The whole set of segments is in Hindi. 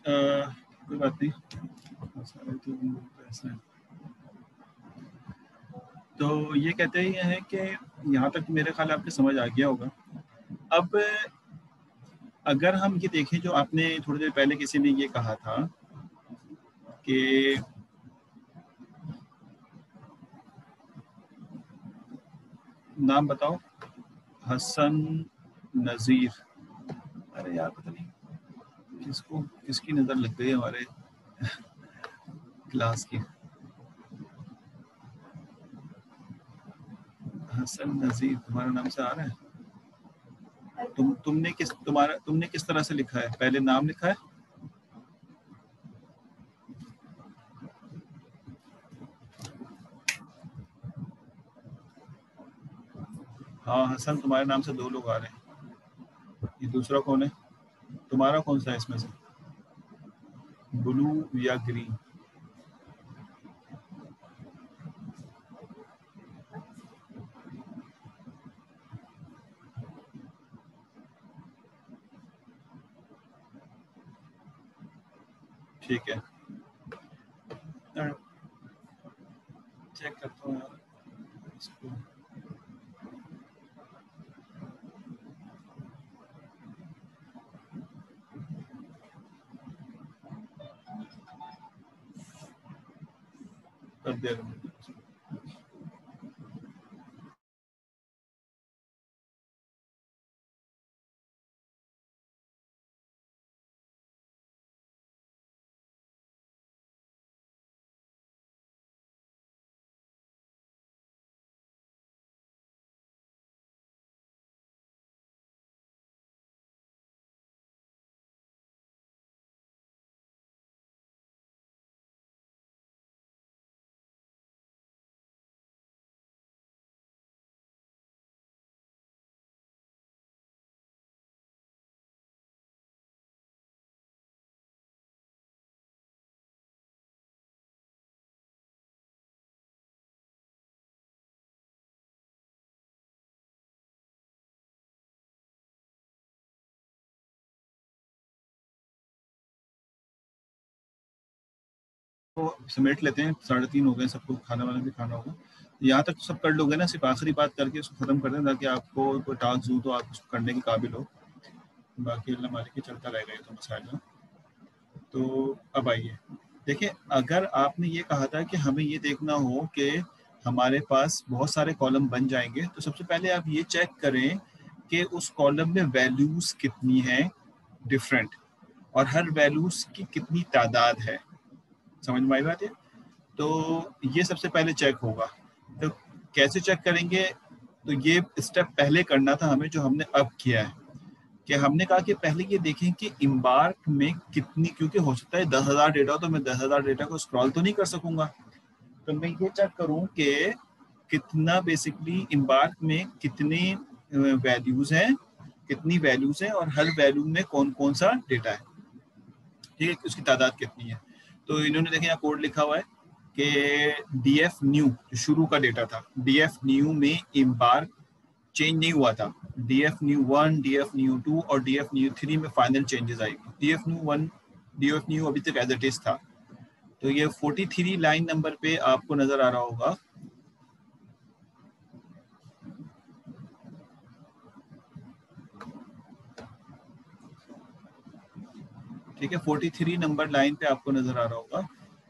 कोई बात नहीं, सारे तो ऐसा है। तो ये कहते हैं कि यहाँ तक मेरे ख्याल आपको समझ आ गया होगा। अब अगर हम ये देखें, जो आपने थोड़ी देर पहले किसी ने ये कहा था कि नाम बताओ, हसन नज़ीर, अरे यार पता नहीं किसको किसकी नज़र लग गई हमारे क्लास की। हसन नज़ीर तुम्हारा नाम से आ रहा है? तुमने किस तरह से लिखा है? पहले नाम लिखा है? हाँ हसन, तुम्हारे नाम से 2 लोग आ रहे हैं। ये दूसरा कौन है? तुम्हारा कौन सा है इसमें से, ब्लू या ग्रीन? ठीक है, चेक करता हूँ यार इसको। कर दे रहा हूँ। तो समेट लेते हैं, 3:30 हो गए, सबको खाना वाना भी खाना होगा। यहाँ तक सब कर लोगे ना, सिर्फ आखिरी बात करके उसको खत्म कर दें, ताकि आपको कोई टास्क दूँ तो आप उसको करने के काबिल हो। बाकी अल्लाह मालिक ही चलता रहेगा ये तो मसाइल। तो अब आइए देखिए, अगर आपने ये कहा था कि हमें ये देखना हो कि हमारे पास बहुत सारे कॉलम बन जाएंगे, तो सबसे पहले आप ये चेक करें कि उस कॉलम में वैल्यूज कितनी हैं डिफरेंट, और हर वैल्यूज की कितनी तादाद है। समझ में आई बात है? तो ये सबसे पहले चेक होगा। तो कैसे चेक करेंगे? तो ये स्टेप पहले करना था हमें, जो हमने अब किया है कि हमने कहा कि पहले ये देखें कि इम्बार्क में कितनी, क्योंकि हो सकता है 10,000 डेटा, तो मैं 10,000 डेटा को स्क्रॉल तो नहीं कर सकूंगा। तो मैं ये चेक करूं कि कितना बेसिकली इम्बार्क में कितने वैल्यूज हैं, कितनी वैल्यूज हैं, और हर वैल्यू में कौन कौन सा डेटा है, ठीक है, उसकी तादाद कितनी है। तो इन्होंने देखें यहाँ कोड लिखा हुआ है कि डी एफ न्यू जो शुरू का डेटा था, डी एफ न्यू में इम्बार्क चेंज नहीं हुआ था। D F new 1, D F new 2 और डी एफ न्यू 3 में फाइनल चेंजेस आएगी। D F new 1, D F new अभी तक एज इट इज था। तो ये 43 लाइन नंबर पे आपको नजर आ रहा होगा, ठीक है, 43 नंबर लाइन पे आपको नजर आ रहा होगा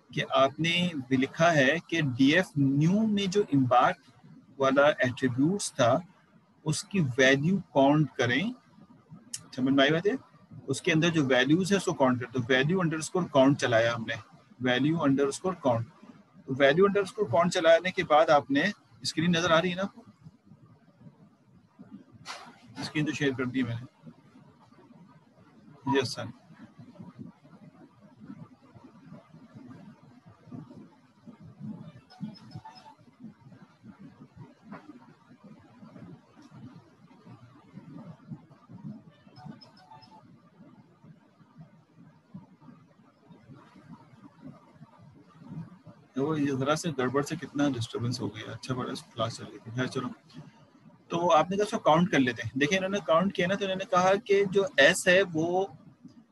कि आपने भी लिखा है कि डी एफ न्यू में जो इम्बार्क वाला एट्रीब्यूट्स था उसकी वैल्यू काउंट करें। समझ में आई बात है? उसके अंदर जो वैल्यूज है उसको काउंट करते, तो वैल्यू अंडरस्कोर काउंट चलाया हमने, वैल्यू अंडरस्कोर काउंट। तो वैल्यू अंडरस्कोर काउंट चलाने के बाद आपने, स्क्रीन नजर आ रही है ना आपको? स्क्रीन तो शेयर कर दी मैंने। Yes sir. तो ये जरा से गड़बड़ से कितना डिस्टर्बेंस हो गया। अच्छा बड़ा क्लास चल रही थी, है चलो। तो आपने कहा उसको काउंट कर लेते हैं। देखिए इन्होंने काउंट किया ना, तो इन्होंने कहा कि जो एस है वो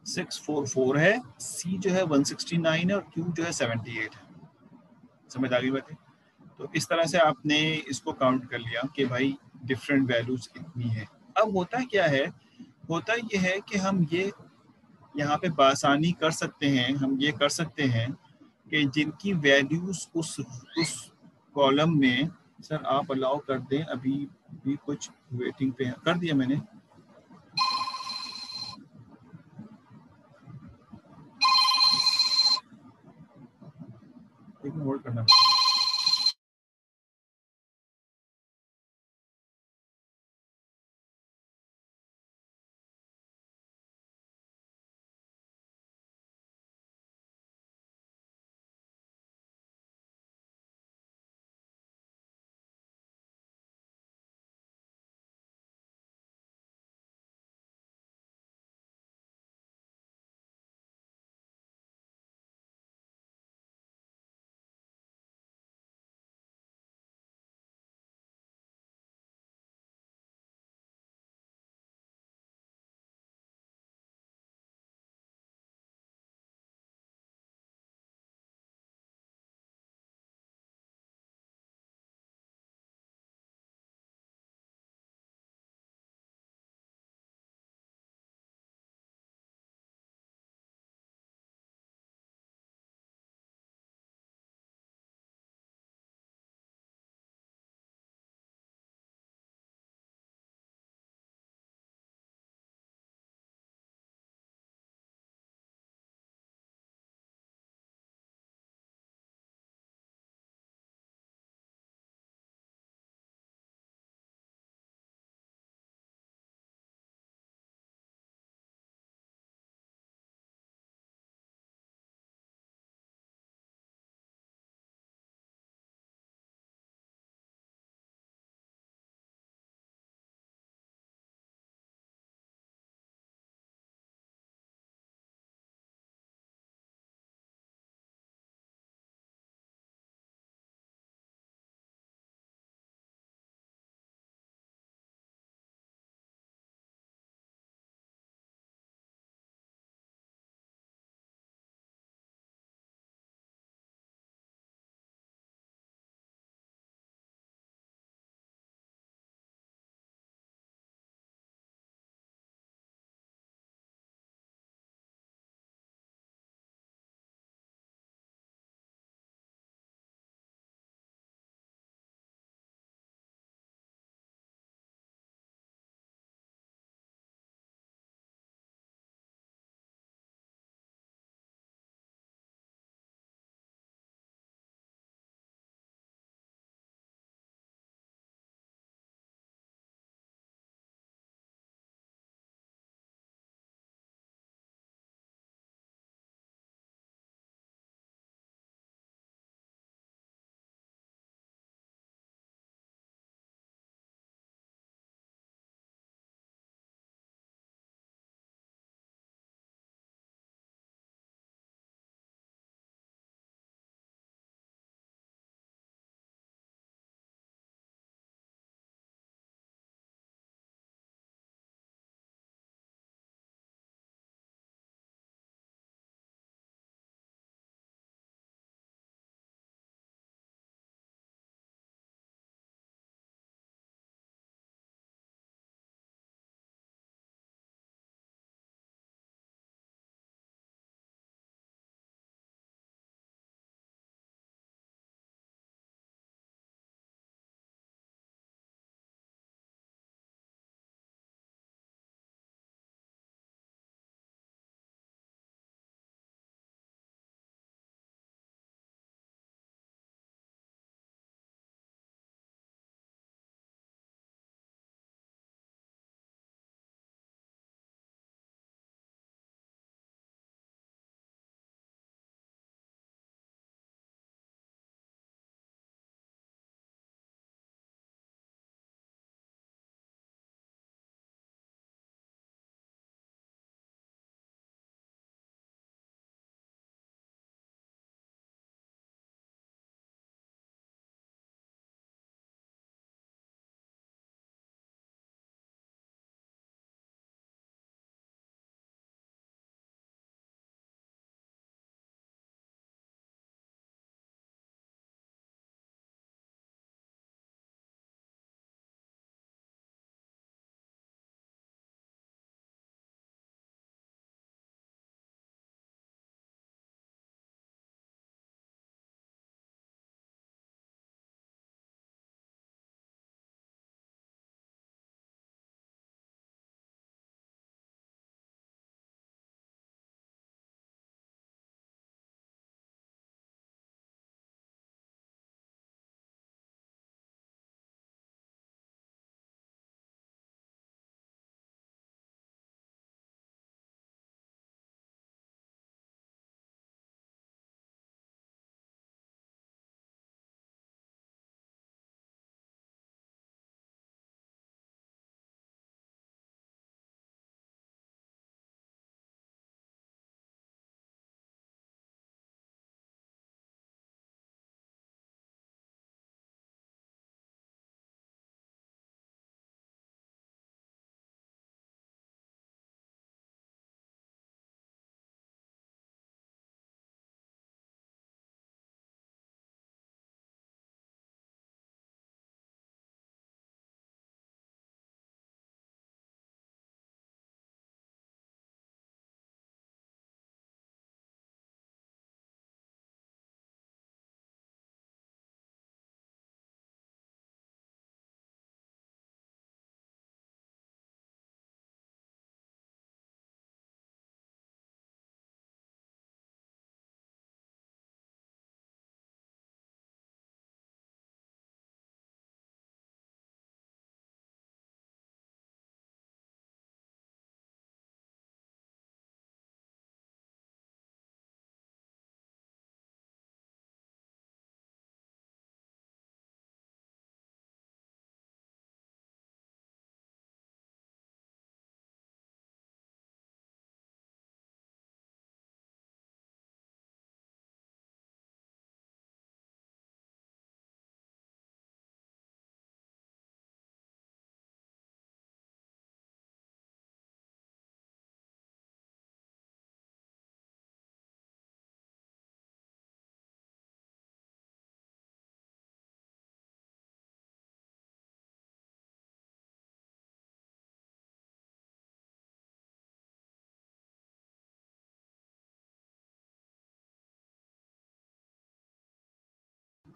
644 है, C जो है 169 है और Q जो है 78 है। समझ आ गई बातें? तो इस तरह से आपने इसको काउंट कर लिया कि भाई डिफरेंट वैल्यूज इतनी है। अब होता क्या है, होता ये है कि हम ये यहाँ पे बासानी कर सकते हैं, हम ये कर सकते हैं कि जिनकी वैल्यूज उस कॉलम में, सर आप अलाउ कर दें, अभी भी कुछ वेटिंग पे है, कर दिया मैंने। एक मिनट होल्ड करना।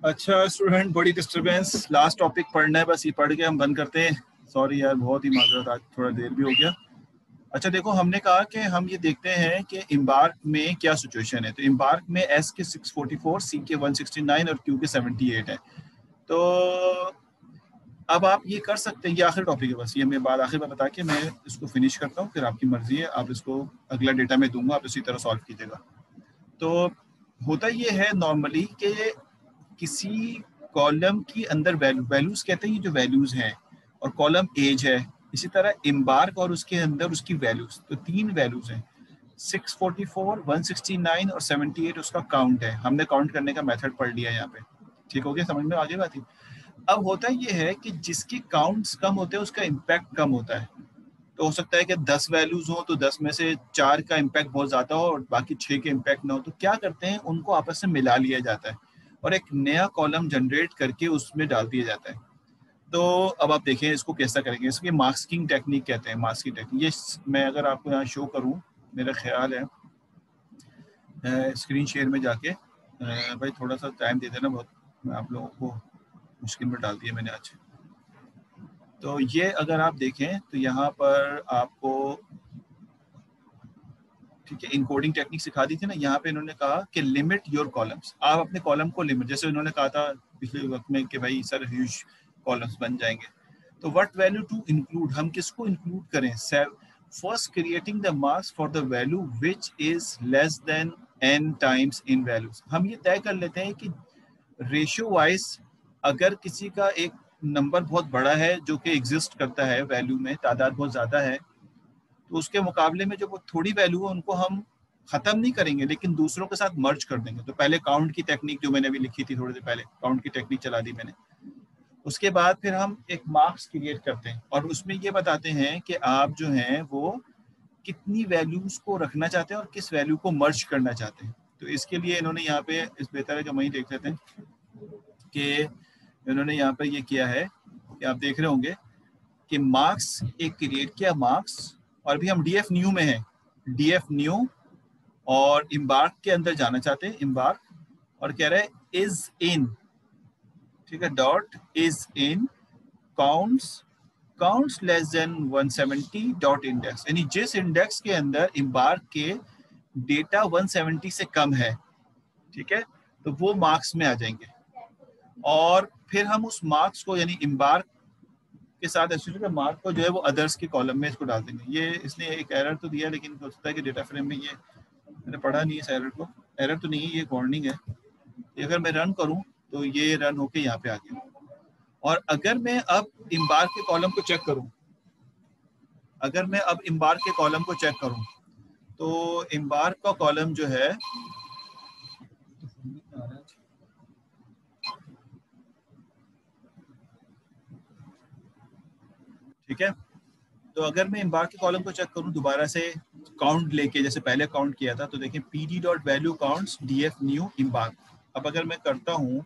अच्छा स्टूडेंट, बड़ी डिस्टरबेंस, लास्ट टॉपिक पढ़ना है, बस ये पढ़ के हम बंद करते हैं। सॉरी यार, बहुत ही माजरत, आज थोड़ा देर भी हो गया। अच्छा देखो, हमने कहा कि हम ये देखते हैं कि इम्बार्क में क्या सिचुएशन है। तो इम्बार्क में एस के 644, सी के 169 और क्यू के 78 है। तो अब आप ये कर सकते हैं, ये आखिरी टॉपिक है, बस ये मैं बात आखिर में बता के मैं इसको फिनिश करता हूँ, फिर आपकी मर्जी है, आप इसको अगला डेटा में दूंगा, आप इसी तरह सॉल्व कीजिएगा। तो होता ये है नॉर्मली कि किसी कॉलम की अंदर वैल्यूज कहते हैं, ये जो वैल्यूज हैं, और कॉलम एज है। इसी तरह इम्बार्क और उसके अंदर उसकी वैल्यूज, तो 3 वैल्यूज हैं, 644, 169 और 78 उसका काउंट है। हमने काउंट करने का मेथड पढ़ लिया यहाँ पे, ठीक हो गया, समझ में आगे बात ही। अब होता ये है कि जिसकी काउंट्स कम होते हैं उसका इम्पैक्ट कम होता है। तो हो सकता है कि 10 वैल्यूज हो तो 10 में से 4 का इम्पैक्ट बहुत ज्यादा हो और बाकी 6 के इम्पैक्ट ना हो। तो क्या करते हैं, उनको आपस में मिला लिया जाता है और एक नया कॉलम जनरेट करके उसमें डाल दिया जाता है। तो अब आप देखें इसको कैसा करेंगे, इसकी मास्किंग टेक्निक कहते हैं, मास्किंग टेक्निक। ये मैं अगर आपको यहाँ शो करूँ, मेरा ख्याल है स्क्रीन शेयर में जाके, भाई थोड़ा सा टाइम दे देना, बहुत मैं आप लोगों को मुश्किल में डाल दिया मैंने आज। तो ये अगर आप देखें तो यहाँ पर आपको, ठीक है, इनकोडिंग टेक्निक सिखा दी थी ना। यहाँ पे इन्होंने कहा कि लिमिट योर कॉलम्स, आप अपने कॉलम को लिमिट, जैसे इन्होंने कहा था पिछले वक्त में कि भाई सर ह्यूज कॉलम्स बन जाएंगे। तो व्हाट वैल्यू टू इंक्लूड, हम किसको इंक्लूड करें। First creating the marks for the value which is less than n times in values. हम ये तय कर लेते हैं कि रेशियो वाइज अगर किसी का एक नंबर बहुत बड़ा है जो कि एग्जिस्ट करता है वैल्यू में, तादाद बहुत ज्यादा है, तो उसके मुकाबले में जो वो थोड़ी वैल्यू है उनको हम खत्म नहीं करेंगे लेकिन दूसरों के साथ मर्ज कर देंगे। तो पहले काउंट की टेक्निक जो मैंने अभी लिखी थी थोड़ी देर पहले, काउंट की टेक्निक चला दी मैंने। उसके बाद फिर हम एक मार्क्स क्रिएट करते हैं और उसमें ये बताते हैं कि आप जो हैं वो कितनी वैल्यूज को रखना चाहते हैं और किस वैल्यू को मर्ज करना चाहते हैं। तो इसके लिए इन्होंने यहाँ पे, इस बेहतर है कि वहीं देख लेते हैं कि इन्होंने यहाँ पे ये किया है कि आप देख रहे होंगे कि मार्क्स एक क्रिएट किया, मार्क्स, और भी हम डीएफ न्यू में हैं, डीएफ न्यू, और इम्बार्क के अंदर जाना चाहते हैं, इम्बार्क, और कह रहे हैं इज इन, ठीक है, dot is in counts, counts less than 170 dot index, यानी जिस इंडेक्स के अंदर इम्बार्क के डेटा 170 से कम है, ठीक है, तो वो मार्क्स में आ जाएंगे। और फिर हम उस मार्क्स को, यानी इम्बार्क के साथ एसोसिएटेड मार्क को जो है वो अदर्स के कॉलम में इसको डाल देंगे। ये इसने एक एरर तो दिया, लेकिन हो सकता है कि डेटा फ्रेम में, ये मैंने पढ़ा नहीं है इस एरर को, एरर तो नहीं है, ये वार्निंग है। ये अगर मैं रन करूं तो ये रन होके यहाँ पे आ गया। और अगर मैं अब इम्बार्क के कॉलम को चेक करूं, अगर मैं अब इम्बार्क के कॉलम को चेक करूं तो इम्बार्क का कॉलम जो है, ठीक है, तो अगर मैं इम्बार्क के कॉलम को चेक करूं दोबारा से काउंट लेके, जैसे पहले काउंट किया था, तो देखिए pd dot value counts df new embark. अब अगर मैं करता हूं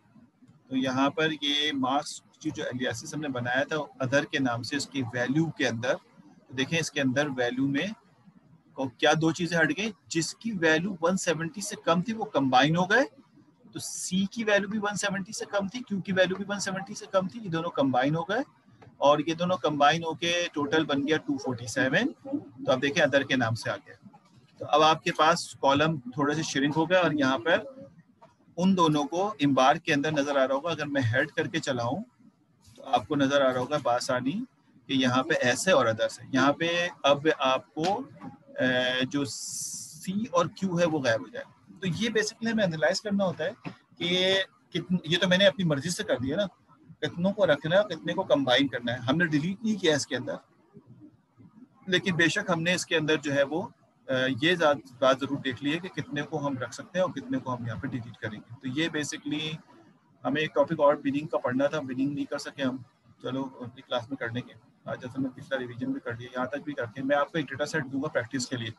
तो यहाँ पर ये मार्क्स की जो एलियासिस हमने बनाया था अदर के नाम से, इसकी वैल्यू के अंदर, तो देखें इसके अंदर वैल्यू में को क्या दो चीजें हट गई, जिसकी वैल्यू 170 से कम थी वो कंबाइन हो गए। तो C की वैल्यू भी 170 से कम थी, Q की वैल्यू भी 170 से कम थी, ये दोनों कंबाइन हो गए और ये दोनों कंबाइन होके टोटल बन गया 247। तो आप देखें अदर के नाम से आ गया। तो अब आपके पास कॉलम थोड़े से श्रिंक हो गया और यहाँ पर उन दोनों को इम्बार्क के अंदर नजर आ रहा होगा। अगर मैं हेड करके चलाऊं तो आपको नजर आ रहा होगा बासानी कि यहाँ पे ऐसे और अदर्स है। यहाँ पे अब आपको जो सी और क्यू है वो गायब हो जाए। तो ये बेसिकली हमें एनालाइज करना होता है कि ये तो मैंने अपनी मर्जी से कर दिया ना, कितनों को रखना है, कितने को कंबाइन करना है। हमने डिलीट नहीं किया इसके अंदर, लेकिन बेशक हमने इसके अंदर जो है वो ये बात जरूर देख ली है कि कितने को हम रख सकते हैं और कितने को हम यहाँ पे डिलीट करेंगे। तो ये बेसिकली हमें एक टॉपिक और बिनिंग का पढ़ना था, बिनिंग नहीं कर सके हम, चलो अगली क्लास में कर लेंगे। आज जैसे मैं पिछला रिवीजन भी कर लिया, यहाँ तक भी करके मैं आपको एक डेटा सेट दूंगा प्रैक्टिस के लिए,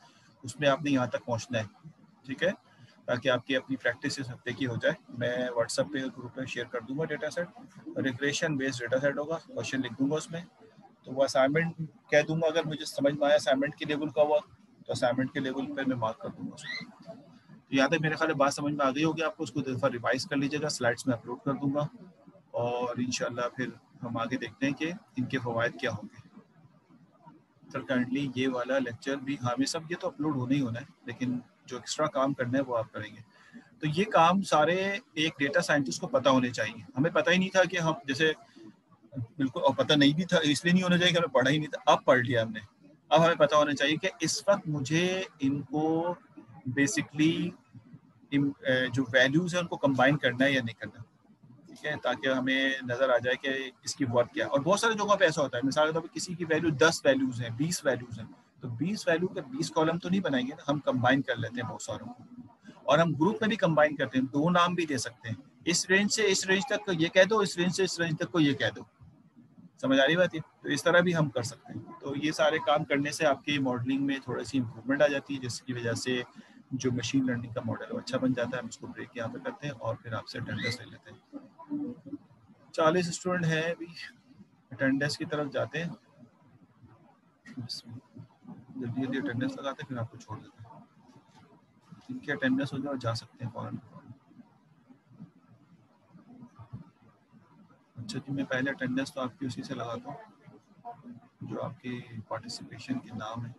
उसमें आपने यहाँ तक पहुँचना है, ठीक है, ताकि आपकी अपनी प्रैक्टिस इस हफ्ते की हो जाए। मैं व्हाट्सएप पे ग्रुप में शेयर कर दूंगा data set, regression based data set होगा, क्वेश्चन लिख दूंगा उसमें। तो वो असाइनमेंट कह दूंगा, अगर मुझे समझ में आया असाइनमेंट के लेवल का हुआ तो असाइनमेंट के लेवल पे मैं मार्क कर दूंगा उसको, तो यहाँ तक मेरे ख्याल बात समझ में आ गई होगी आपको, उसको दफ़ा रिवाइज कर लीजिएगा, स्लाइड्स में अपलोड कर दूंगा और इंशाल्लाह फिर हम आगे देखते हैं कि इनके फ़वाइद क्या होंगे। सर करंटली ये वाला लेक्चर भी हमें सब ये तो अपलोड होना ही होना है, लेकिन जो एक्स्ट्रा काम करना है वो आप करेंगे। तो ये काम सारे एक डेटा साइंटिस्ट को पता होने चाहिए। हमें पता ही नहीं था कि हम जैसे बिल्कुल, और पता नहीं भी था इसलिए नहीं होना चाहिए कि हमें पढ़ा ही नहीं था, अब पढ़ लिया हमने। अब हमें पता होना चाहिए कि इस वक्त मुझे इनको बेसिकली जो वैल्यूज है उनको कंबाइन करना है या नहीं करना, ठीक है, ताकि हमें नजर आ जाए कि इसकी वर्थ क्या है। और बहुत सारे जगहों पे ऐसा होता है, मिसाल के तौर पर किसी की वैल्यू 10 वैल्यूज हैं, 20 वैल्यूज हैं, तो 20 वैल्यू के 20 कॉलम तो नहीं बनाएंगे ना, हम कंबाइन कर लेते हैं बहुत सारों को, और हम ग्रुप में भी कंबाइन करते हैं, 2 नाम भी दे सकते हैं, इस रेंज से इस रेंज तक को ये कह दो, इस रेंज से इस रेंज तक को ये कह दो। समझ आ रही बात है? तो इस तरह भी हम कर सकते हैं। तो ये सारे काम करने से आपकी मॉडलिंग में थोड़ी सी इंप्रूवमेंट आ जाती है, जिसकी वजह से जो मशीन लर्निंग का मॉडल है वो अच्छा बन जाता है। हम उसको ब्रेक यहाँ पे करते हैं और फिर आपसे अटेंडेंस ले लेते हैं। 40 स्टूडेंट हैं अभी, अटेंडेंस की तरफ जाते हैं, जल्दी जल्दी अटेंडेंस लगाते हैं, फिर आपको छोड़ देते हैं। इनकी अटेंडेंस हो जाए और जा सकते हैं फौरन। अच्छा जी, मैं पहले अटेंडेंस तो आपकी उसी से लगाता हूँ जो आपकी पार्टिसिपेशन के नाम है,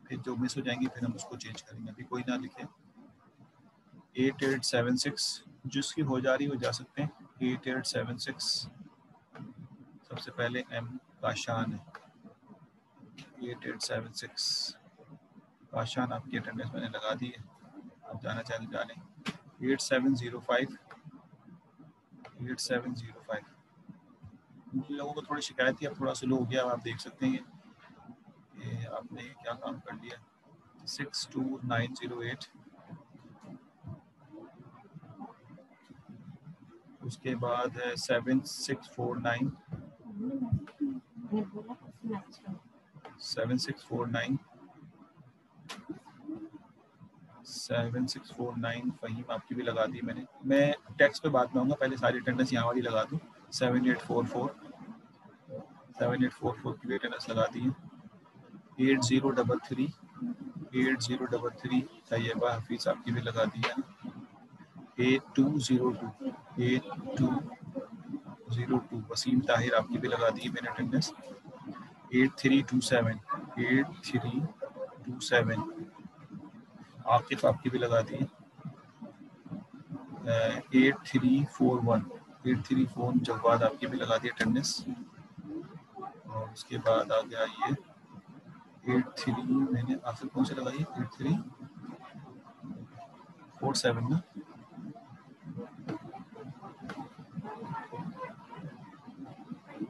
फिर जो मिस हो जाएंगी फिर हम उसको चेंज करेंगे। अभी कोई ना लिखे। 8876 जिसकी हो जा रही हो जा सकते हैं। 8876 सबसे पहले एम काशान है। 8876 काशान, आपकी अटेंडेंस मैंने लगा दी है, आप जाना चाहें तो जा लें। 8705 8705 लोगों को थोड़ी शिकायत थी, अब थोड़ा स्लो हो गया, आप देख सकते हैं ये आपने क्या काम कर लिया। 62908, उसके बाद है 7649 7649 7649 फहीम, आपकी भी लगा दी मैंने। मैं टेक्स्ट पे बात में आऊँगा, पहले सारी अटेंडेंस यहाँ वाली लगा दूँ। 7844 की अटेंडेंस लगा दी है। 8033 तैयबा हफीज़, आपकी भी लगा दी है। 8202 वसीम ताहिर, आपकी भी लगा दी है मैंने अटेंडेंस। 8327 आकिफ, आपकी भी लगा दी है। 8341 जवाद, आपकी भी लगा दी अटेंडेंस। और उसके बाद आ गया ये 83, मैंने आखिर कौन से लगाई है? 8347 ना,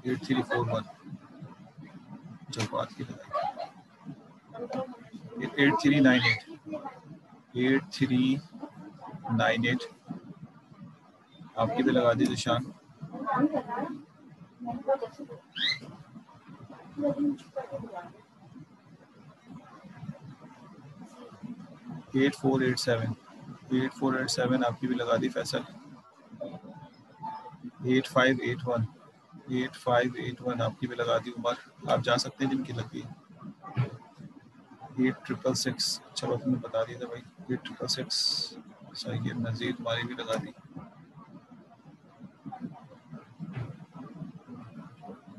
8341 जवाद की लगाई। 8398 आपकी भी लगा दी निशान। 8487 आपकी भी लगा दी फैसल। 8581 आपकी भी लगा दी उमर, आप जा सकते हैं जिनकी लगी। 8666, अच्छा बात तुमने बता दिया था भाई। 8666 सही है, नज़ीर तुम्हारी भी लगा दी।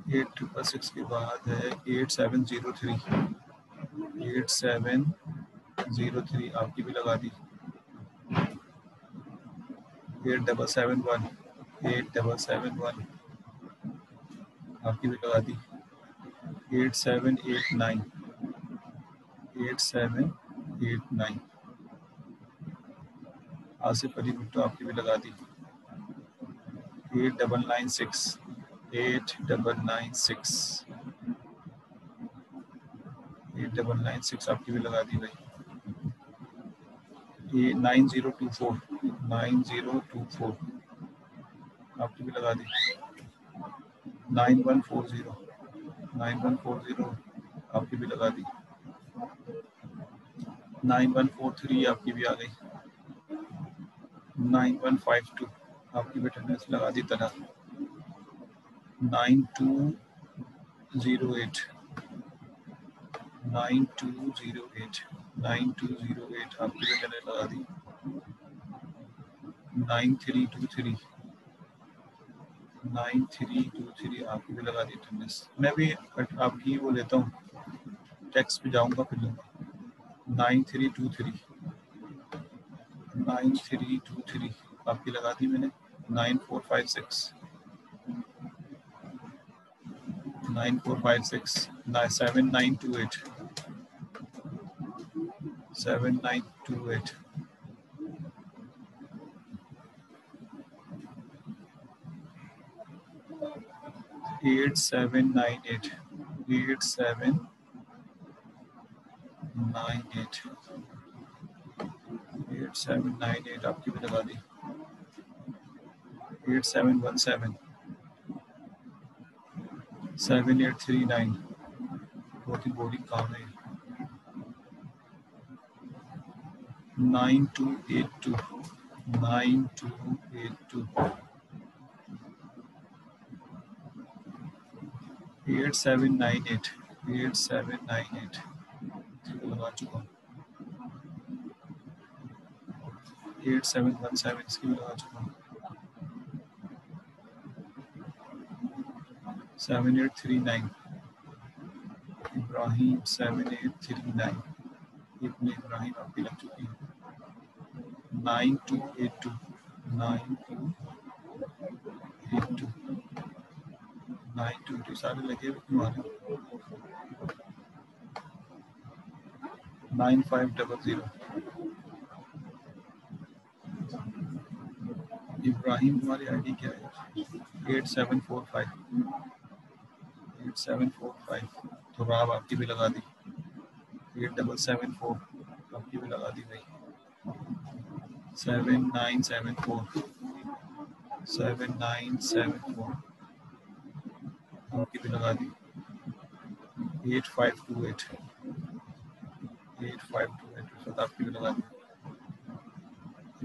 8666 के बाद है 8703 आपकी भी लगा दी। 8771 आपकी भी लगा दी। 8789 आसिफ अली भुट्टो, आपकी भी लगा दी। 8996 8996 आपकी भी लगा दी भाई। 9024 आपकी भी लगा दी। 9140 आपकी भी लगा दी। 9143 आपकी भी आ गई। 9152 आपकी भी अटेंडेंस लगा दी तरह। 9208 9208 आपकी भी अटेंडेंस लगा दी। 9323 9323 आपकी भी लगा दी अटेंडेंस। मैं भी आपकी वो लेता हूँ, टेक्स्ट पे जाऊंगा फिर लूँगा। 9323 9323 आपकी लगा दी मैंने। 9456 9456 7928 7928 8798 8798 8798 आपकी भी लगा दी। 8717 7839 बहुत ही बोरिंग काम है। 9282 9282 8798 8798 लगा चुका हूँ। 8717 इसकी भी लगा चुका हूँ। 7839 इब्राहिम 7839 इब्न इब्राहिम आपकी लग चुकी है। 9282 9282 922 सारे लगे हुए क्यों आ रहे हैं। 9500 इब्राहिम तुम्हारी आईडी क्या है। 8745 8745 तो राब आपकी भी लगा दी। 8774 आपकी भी लगा दी भाई। 7974 7974 आपकी भी लगा दी। 8528 8528 आपकी भी लगा दी।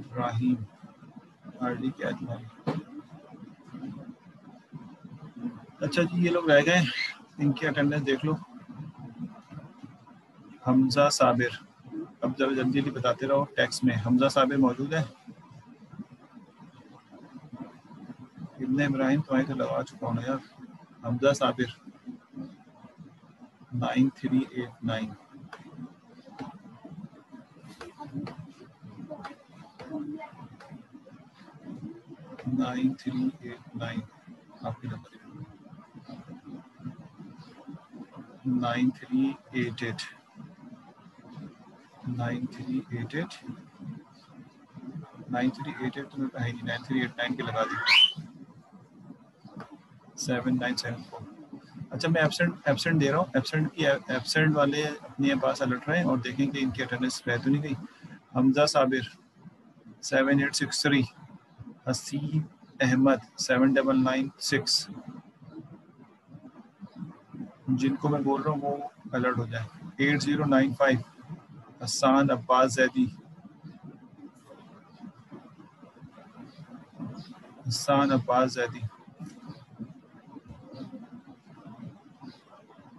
इब्राहिम आईडी क्या है तुम्हारी। अच्छा जी ये लोग रह गए, इनकी अटेंडेंस देख लो। हमजा साबिर, अब जरा जल्दी जल्दी बताते रहो टेक्स्ट में। हमजा साबिर मौजूद है। इब्न इब्राहिम तुम्हारी तो लगा चुका हूँ ना यार। हमजा साबिर 9389 9389 आपकी नंबर 9388 9388 9388 तो मेरे है नहीं। 9389 के लगा दी। 7974 अच्छा मैं एब्सेंट दे रहा हूँ। एब्सेंट वाले अपने पास अलर्ट रहें और देखें कि इनकी अटेंडेंस रह तो नहीं गई। हमजा साबिर 7863 हसीब अहमद 7996 जिनको मैं बोल रहा हूँ वो अलर्ट हो जाए। 8095 हसान अब्बास जैदी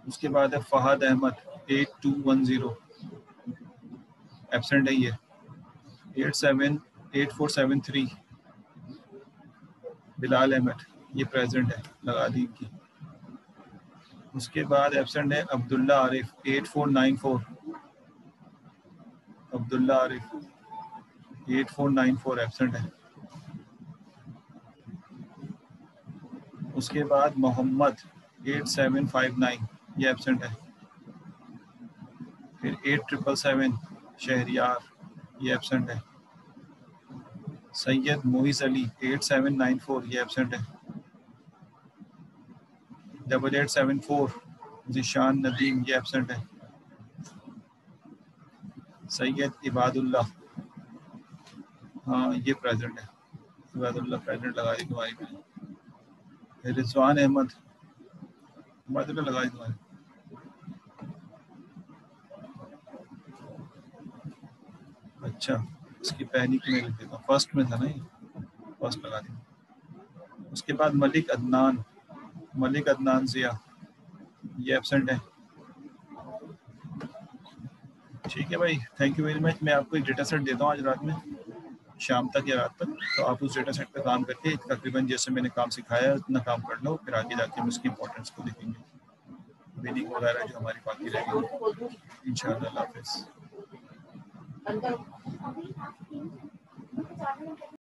उसके बाद है फहद अहमद 8210 एब्सेंट है ये। 8473 बिलाल अहमद ये प्रेजेंट है, लगा दी इनकी। उसके बाद एब्सेंट है अब्दुल्ला आरिफ 8494 अब्दुल्ला आरिफ 8494 एब्सेंट है। उसके बाद मोहम्मद 8759 ये एब्सेंट है। फिर 8777 शहरियार ये एब्सेंट है। सैयद मोइज़ अली 8794 ये एब्सेंट है। 8874 जिशान नदीम ये एब्सेंट है। सैयद इबादुल्ला हाँ ये प्रेजेंट है। इबादुल्ला प्रेजेंट लगा दी तुम्हारी मैंने। रिजवान अहमद तुम्हारी तो लगा दी तुम्हारी। अच्छा इसकी पहली की मैं लिख देता हूँ, फर्स्ट में था ना ये, फर्स्ट लगा दी। उसके बाद मलिक अदनान जिया ये एब्सेंट है। ठीक है भाई, थैंक यू वेरी मच। मैं आपको एक डेटा सेट देता हूँ आज रात में, शाम तक या रात तक, तो आप उस डेटा सेट पे काम करके तकरीबन जैसे मैंने काम सिखाया उतना काम कर लो, फिर आगे जाके हम उसकी इंपॉर्टेंस को देखेंगे, बिलिंग वगैरह जो हमारी बाकी रहेगी इंशाल्लाह। हाफिज़।